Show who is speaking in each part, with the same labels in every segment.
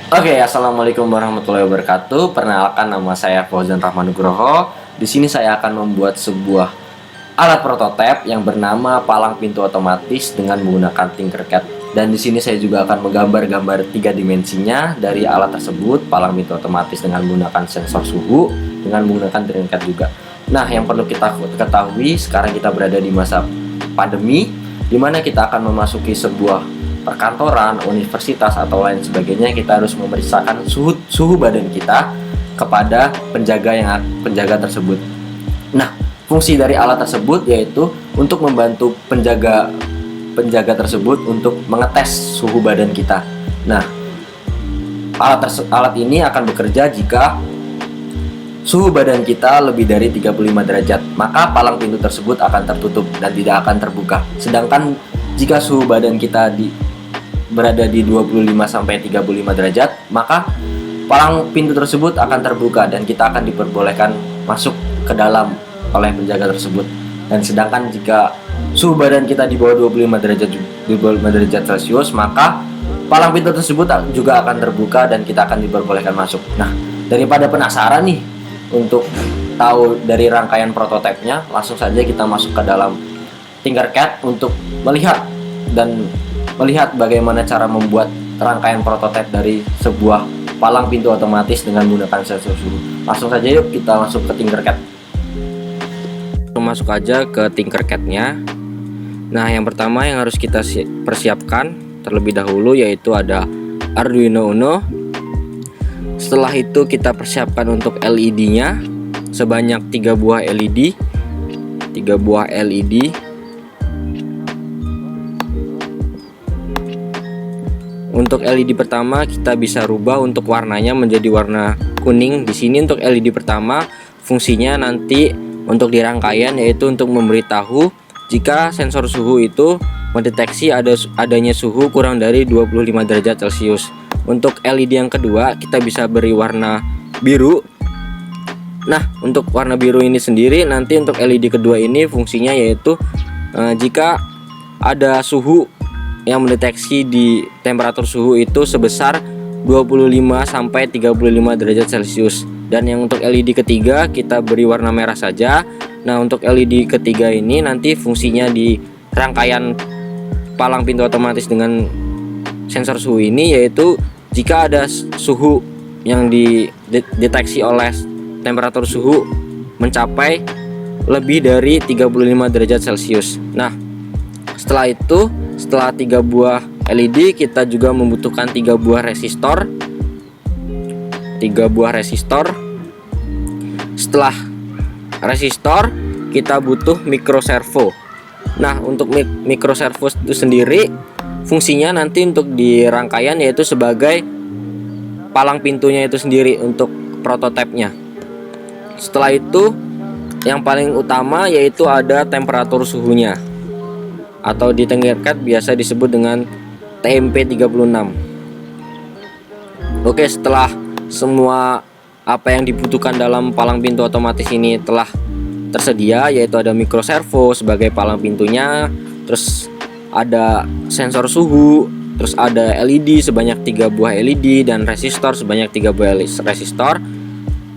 Speaker 1: Oke, assalamualaikum warahmatullahi wabarakatuh. Perkenalkan, nama saya Fauzan Rahman Nugroho. Di sini saya akan membuat sebuah alat prototipe yang bernama palang pintu otomatis dengan menggunakan Tinkercad. Dan di sini saya juga akan menggambar gambar tiga dimensinya dari alat tersebut, palang pintu otomatis dengan menggunakan sensor suhu, dengan menggunakan Tinkercad juga. Nah, yang perlu kita ketahui, sekarang kita berada di masa pandemi, di mana kita akan memasuki sebuah perkantoran, universitas atau lain sebagainya. Kita harus memeriksakan suhu badan kita kepada penjaga tersebut. Nah, fungsi dari alat tersebut yaitu untuk membantu penjaga tersebut untuk mengetes suhu badan kita. Nah, alat ini akan bekerja jika suhu badan kita lebih dari 35 derajat, maka palang pintu tersebut akan tertutup dan tidak akan terbuka. Sedangkan jika suhu badan kita berada di 25-35 derajat, maka palang pintu tersebut akan terbuka dan kita akan diperbolehkan masuk ke dalam oleh penjaga tersebut. Dan sedangkan jika suhu badan kita di bawah 25 derajat Celcius, maka palang pintu tersebut juga akan terbuka dan kita akan diperbolehkan masuk. Nah, daripada penasaran nih untuk tahu dari rangkaian prototipenya, langsung saja kita masuk ke dalam Tinkercad untuk melihat bagaimana cara membuat rangkaian prototipe dari sebuah palang pintu otomatis dengan menggunakan sensor suhu. Langsung saja yuk kita masuk ke Tinkercad. Masuk aja ke Tinkercad-nya. Nah, yang pertama yang harus kita persiapkan terlebih dahulu yaitu ada Arduino Uno. Setelah itu kita persiapkan untuk LED-nya sebanyak 3 buah LED. Untuk LED pertama kita bisa rubah untuk warnanya menjadi warna kuning. Di sini untuk LED pertama fungsinya nanti untuk di rangkaian yaitu untuk memberitahu jika sensor suhu itu mendeteksi adanya suhu kurang dari 25 derajat Celcius. Untuk LED yang kedua kita bisa beri warna biru. Nah, untuk warna biru ini sendiri nanti untuk LED kedua ini fungsinya yaitu jika ada suhu yang mendeteksi di temperatur suhu itu sebesar 25-35 derajat Celcius. Dan yang untuk LED ketiga kita beri warna merah saja. Nah, untuk LED ketiga ini nanti fungsinya di rangkaian palang pintu otomatis dengan sensor suhu ini yaitu jika ada suhu yang dideteksi oleh temperatur suhu mencapai lebih dari 35 derajat Celcius. Nah, setelah 3 buah LED kita juga membutuhkan 3 buah resistor. Setelah resistor kita butuh microservo. Nah, untuk microservo itu sendiri fungsinya nanti untuk di rangkaian yaitu sebagai palang pintunya itu sendiri untuk prototipenya. Setelah itu yang paling utama yaitu ada temperatur suhunya, atau di Tinkercad biasa disebut dengan TMP36. Oke, setelah semua apa yang dibutuhkan dalam palang pintu otomatis ini telah tersedia, yaitu ada microservo sebagai palang pintunya, terus ada sensor suhu, terus ada LED sebanyak 3 buah LED dan resistor sebanyak 3 buah resistor.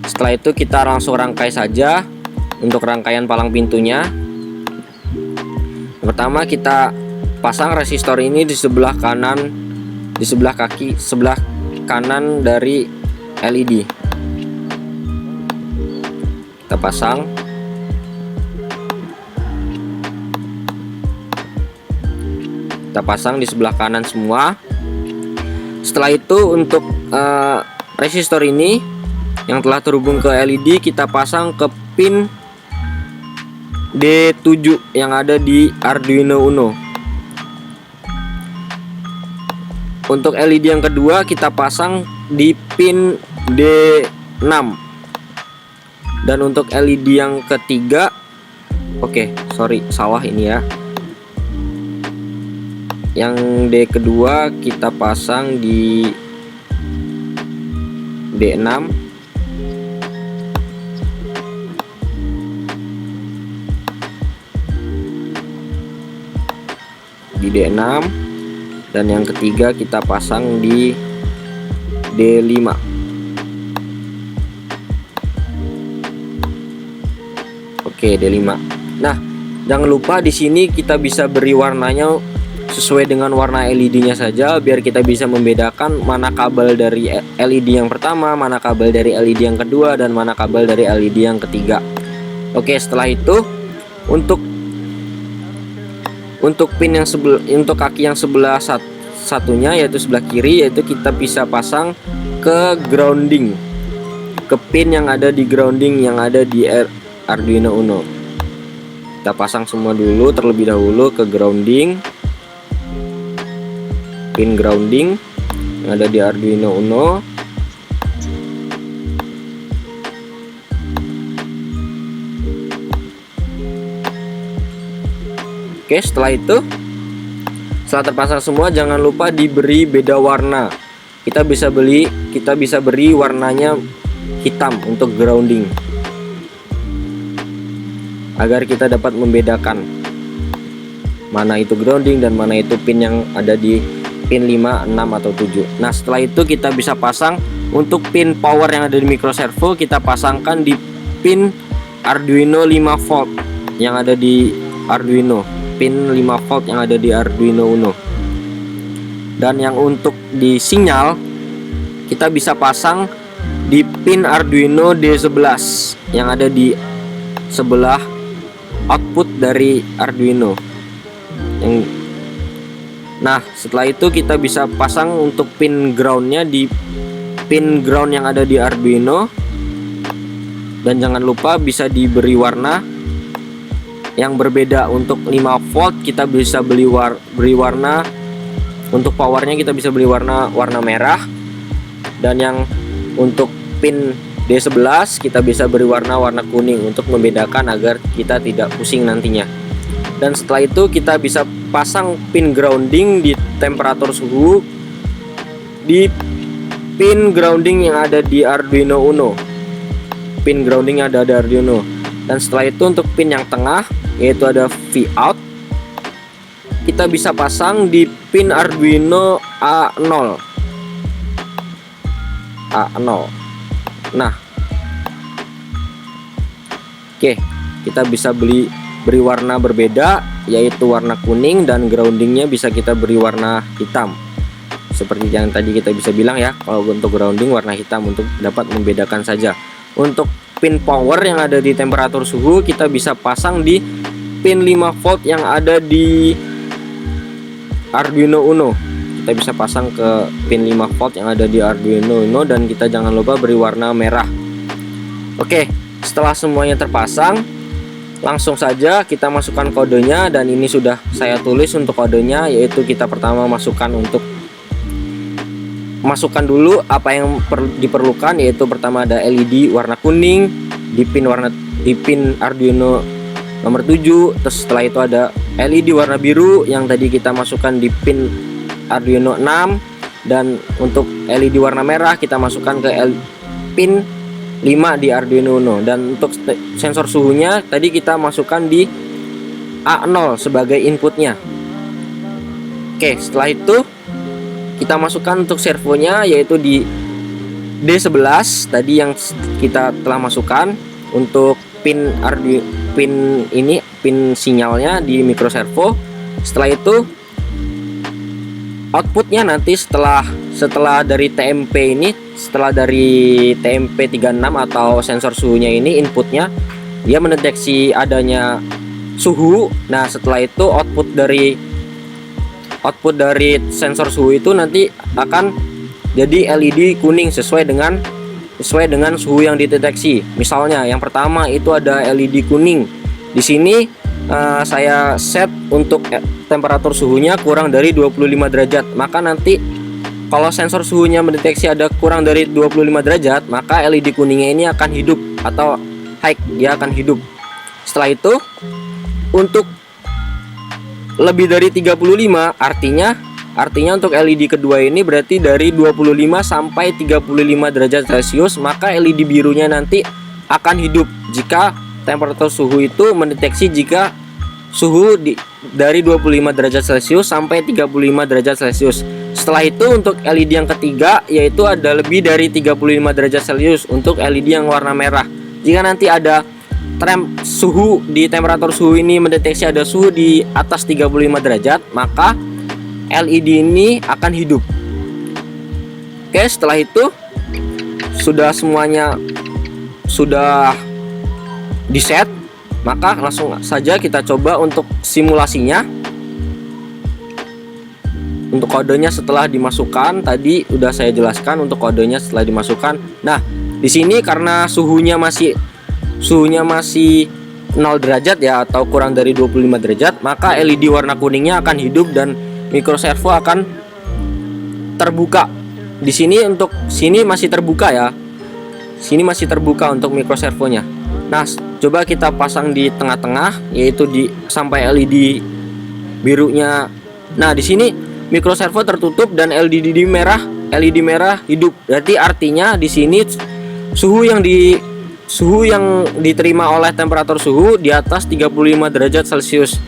Speaker 1: Setelah itu kita langsung rangkai saja untuk rangkaian palang pintunya. Pertama kita pasang resistor ini di sebelah kanan dari LED. Kita pasang di sebelah kanan semua. Setelah itu untuk resistor ini yang telah terhubung ke LED kita pasang ke pin D7 yang ada di Arduino Uno. Untuk LED yang kedua kita pasang di pin D6. Dan untuk LED yang ketiga, salah ini ya. Yang D kedua kita pasang di D6. di D6, dan yang ketiga kita pasang di D5. Oke, D5. Nah, jangan lupa di sini kita bisa beri warnanya sesuai dengan warna LED-nya saja, biar kita bisa membedakan mana kabel dari LED yang pertama, mana kabel dari LED yang kedua, dan mana kabel dari LED yang ketiga. Oke, setelah itu untuk pin yang untuk kaki yang sebelah satunya, yaitu sebelah kiri, yaitu kita bisa pasang ke grounding, ke pin yang ada di grounding yang ada di Arduino Uno. Kita pasang semua dulu terlebih dahulu ke grounding, pin grounding yang ada di Arduino Uno. Oke, setelah terpasang semua, jangan lupa diberi beda warna. Kita bisa beri warnanya hitam untuk grounding, agar kita dapat membedakan mana itu grounding dan mana itu pin yang ada di pin 5, 6, atau 7. Nah, setelah itu kita bisa pasang untuk pin power yang ada di microservo, kita pasangkan di pin Arduino 5 volt yang ada di Arduino, pin 5 volt yang ada di Arduino Uno. Dan yang untuk di sinyal, kita bisa pasang di pin Arduino D11 yang ada di sebelah output dari Arduino. Nah, setelah itu kita bisa pasang untuk pin groundnya di pin ground yang ada di Arduino. Dan jangan lupa bisa diberi warna yang berbeda. Untuk 5 volt kita bisa beri warna, untuk powernya kita bisa beri warna merah. Dan yang untuk pin D11 kita bisa beri warna kuning untuk membedakan agar kita tidak pusing nantinya. Dan setelah itu kita bisa pasang pin grounding di temperatur suhu di pin grounding yang ada di Arduino Uno, pin grounding yang ada di Arduino. Dan setelah itu untuk pin yang tengah, yaitu ada Vout, kita bisa pasang di pin Arduino A0. Nah, oke, kita bisa beri warna berbeda, yaitu warna kuning, dan groundingnya bisa kita beri warna hitam. Seperti yang tadi kita bisa bilang ya, kalau untuk grounding warna hitam untuk dapat membedakan saja. Untuk pin power yang ada di temperatur suhu, kita bisa pasang di pin 5 volt yang ada di Arduino Uno. Kita bisa pasang ke pin 5 volt yang ada di Arduino Uno, dan kita jangan lupa beri warna merah. Oke, setelah semuanya terpasang, langsung saja kita masukkan kodenya. Dan ini sudah saya tulis untuk kodenya, yaitu kita pertama masukkan dulu apa yang diperlukan, yaitu pertama ada LED warna kuning di pin Arduino nomor 7. Terus setelah itu ada LED warna biru yang tadi kita masukkan di pin Arduino 6, dan untuk LED warna merah kita masukkan ke pin 5 di Arduino Uno. Dan untuk sensor suhunya tadi kita masukkan di A0 sebagai inputnya. Oke, setelah itu kita masukkan untuk servonya, yaitu di D11 tadi yang kita telah masukkan untuk pin sinyalnya di microservo. Setelah itu outputnya nanti setelah dari TMP ini, setelah dari TMP 36 atau sensor suhunya ini, inputnya dia mendeteksi adanya suhu. Nah, setelah itu output dari sensor suhu itu nanti akan jadi LED kuning sesuai dengan suhu yang dideteksi. Misalnya yang pertama itu ada LED kuning. Di sini saya set untuk temperatur suhunya kurang dari 25 derajat. Maka nanti kalau sensor suhunya mendeteksi ada kurang dari 25 derajat, maka LED kuningnya ini akan hidup atau high, dia akan hidup. Setelah itu untuk lebih dari 35, artinya untuk LED kedua ini berarti dari 25 sampai 35 derajat Celcius, maka LED birunya nanti akan hidup jika temperatur suhu itu mendeteksi jika suhu dari 25 derajat Celcius sampai 35 derajat Celcius. Setelah itu untuk LED yang ketiga yaitu ada lebih dari 35 derajat Celcius untuk LED yang warna merah. Jika nanti ada suhu di temperatur suhu ini mendeteksi ada suhu di atas 35 derajat, maka LED ini akan hidup. Oke, setelah itu sudah semuanya sudah di set, maka langsung saja kita coba untuk simulasinya. Untuk kodenya setelah dimasukkan, tadi udah saya jelaskan untuk kodenya setelah dimasukkan. Nah, di sini karena suhunya masih 0 derajat ya, atau kurang dari 25 derajat, maka LED warna kuningnya akan hidup dan microservo akan terbuka. Di sini untuk sini masih terbuka ya. Sini masih terbuka untuk microservonya. Nah, coba kita pasang di tengah-tengah, yaitu sampai LED birunya. Nah, di sini microservo tertutup dan LED merah hidup. Berarti artinya di sini suhu yang diterima oleh temperatur suhu di atas 35 derajat Celcius.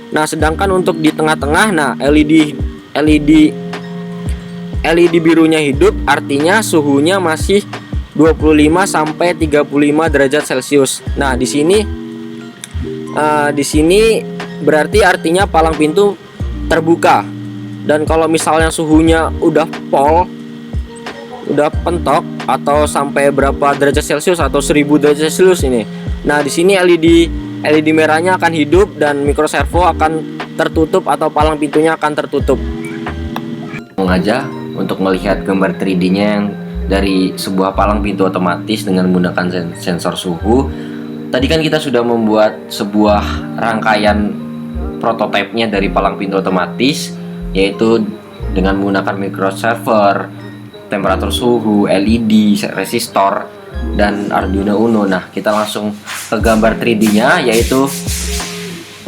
Speaker 1: Nah, sedangkan untuk di tengah-tengah, nah LED birunya hidup, artinya suhunya masih 25 sampai 35 derajat Celcius. Nah, di sini berarti artinya palang pintu terbuka. Dan kalau misalnya suhunya udah pentok atau sampai berapa derajat Celcius atau 1000 derajat Celcius ini. Nah, di sini LED merahnya akan hidup dan microservo akan tertutup atau palang pintunya akan tertutup. Langsung aja untuk melihat gambar 3D-nya yang dari sebuah palang pintu otomatis dengan menggunakan sensor suhu. Tadi kan kita sudah membuat sebuah rangkaian prototipenya dari palang pintu otomatis, yaitu dengan menggunakan microserver, temperatur suhu, LED, resistor, dan Arduino Uno. Nah, kita langsung ke gambar 3D-nya, yaitu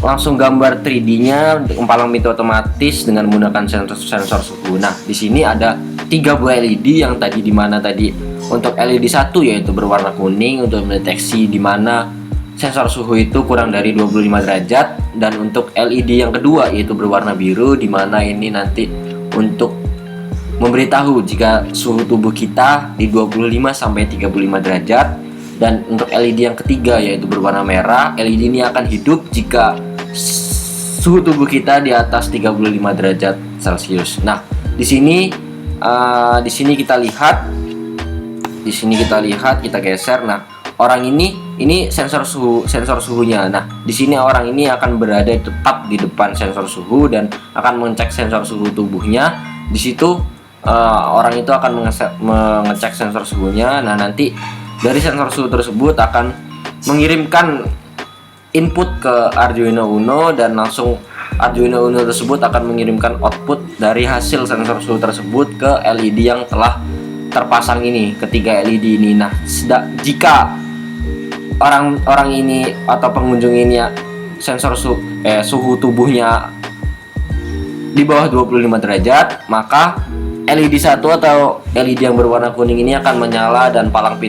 Speaker 1: langsung gambar 3D-nya palang pintu otomatis dengan menggunakan sensor suhu. Nah, di sini ada 3 buah LED yang dimana tadi untuk LED 1 yaitu berwarna kuning untuk mendeteksi di mana sensor suhu itu kurang dari 25 derajat, dan untuk LED yang kedua yaitu berwarna biru di mana ini nanti untuk memberitahu jika suhu tubuh kita di 25 sampai 35 derajat, dan untuk LED yang ketiga yaitu berwarna merah, LED ini akan hidup jika suhu tubuh kita di atas 35 derajat Celcius. Nah, di sini kita lihat, kita geser. Nah, orang ini sensor suhunya. Nah, di sini orang ini akan berada tetap di depan sensor suhu dan akan mengecek sensor suhu tubuhnya. Di situ orang itu akan mengecek sensor suhunya. Nah, nanti dari sensor suhu tersebut akan mengirimkan input ke Arduino Uno, dan langsung Arduino Uno tersebut akan mengirimkan output dari hasil sensor suhu tersebut ke LED yang telah terpasang ini, ketiga LED ini. Nah, jika orang ini atau pengunjung ini sensor suhu tubuhnya di bawah 25 derajat, maka LED 1 atau LED yang berwarna kuning ini akan menyala dan palang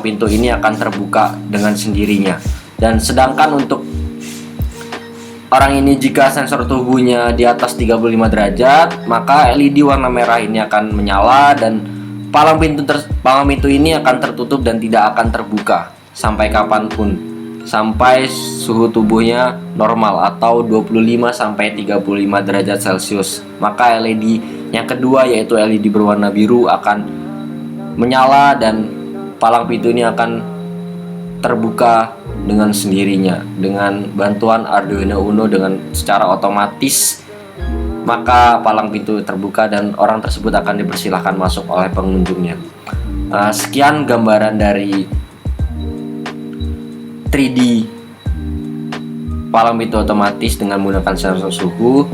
Speaker 1: pintu ini akan terbuka dengan sendirinya. Dan sedangkan untuk orang ini jika sensor tubuhnya di atas 35 derajat, maka LED warna merah ini akan menyala dan palang pintu ini akan tertutup dan tidak akan terbuka sampai kapanpun, sampai suhu tubuhnya normal atau 25 sampai 35 derajat Celcius. Maka LED yang kedua yaitu LED berwarna biru akan menyala dan palang pintu ini akan terbuka dengan sendirinya dengan bantuan Arduino Uno dengan secara otomatis. Maka palang pintu terbuka dan orang tersebut akan dipersilahkan masuk oleh pengunjungnya. Sekian gambaran dari 3D palang pintu otomatis dengan menggunakan sensor suhu.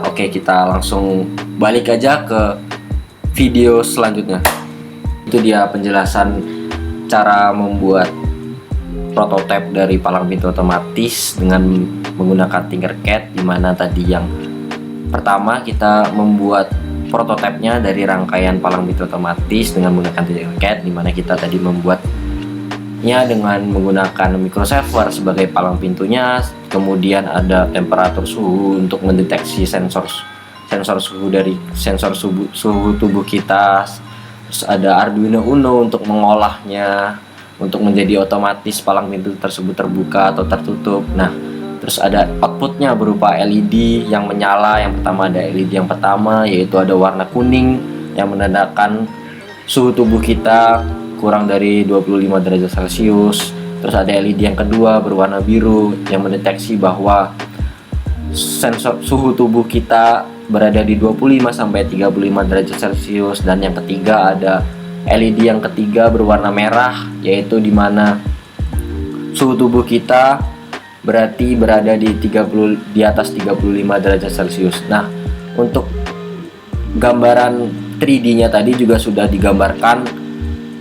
Speaker 1: Oke, kita langsung balik aja ke video selanjutnya. Itu dia penjelasan cara membuat prototipe dari palang pintu otomatis dengan menggunakan Tinkercad, dimana tadi yang pertama kita membuat prototipenya dari rangkaian palang pintu otomatis dengan menggunakan Tinkercad, dimana kita tadi membuat dengan menggunakan microsaver sebagai palang pintunya. Kemudian ada temperatur suhu untuk mendeteksi sensor suhu dari suhu tubuh kita. Terus ada Arduino Uno untuk mengolahnya untuk menjadi otomatis palang pintu tersebut terbuka atau tertutup. Nah, terus ada outputnya berupa LED yang menyala. Yang pertama ada LED yang pertama, yaitu ada warna kuning yang menandakan suhu tubuh kita kurang dari 25 derajat Celcius. Terus ada LED yang kedua berwarna biru yang mendeteksi bahwa sensor suhu tubuh kita berada di 25 sampai 35 derajat Celcius. Dan yang ketiga ada LED yang ketiga berwarna merah, yaitu dimana suhu tubuh kita berarti berada di atas 35 derajat Celcius. Nah, untuk gambaran 3D-nya tadi juga sudah digambarkan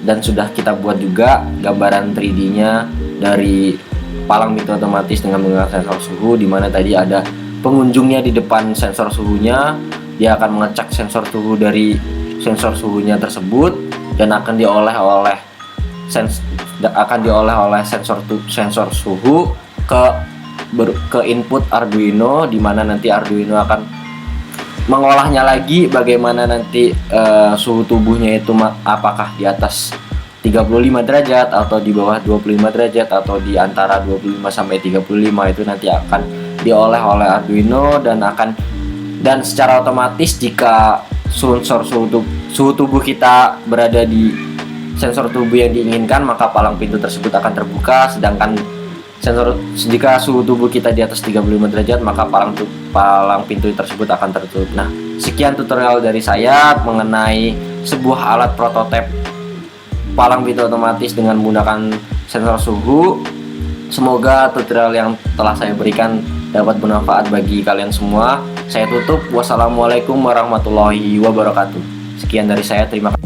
Speaker 1: dan sudah kita buat juga gambaran 3D-nya dari palang pintu otomatis dengan menggunakan sensor suhu, dimana tadi ada pengunjungnya di depan sensor suhunya. Dia akan mengecek sensor suhu dari sensor suhunya tersebut dan akan diolah oleh sensor suhu ke input Arduino, dimana nanti Arduino akan mengolahnya lagi bagaimana nanti suhu tubuhnya itu apakah di atas 35 derajat atau di bawah 25 derajat atau di antara 25 sampai 35. Itu nanti akan diolah oleh Arduino dan secara otomatis jika sensor suhu tubuh kita berada di sensor tubuh yang diinginkan, maka palang pintu tersebut akan terbuka. Sedangkan jika suhu tubuh kita di atas 35 derajat, maka palang pintu tersebut akan tertutup. Nah, sekian tutorial dari saya mengenai sebuah alat prototipe palang pintu otomatis dengan menggunakan sensor suhu. Semoga tutorial yang telah saya berikan dapat bermanfaat bagi kalian semua. Saya tutup. Wassalamualaikum warahmatullahi wabarakatuh. Sekian dari saya, terima kasih.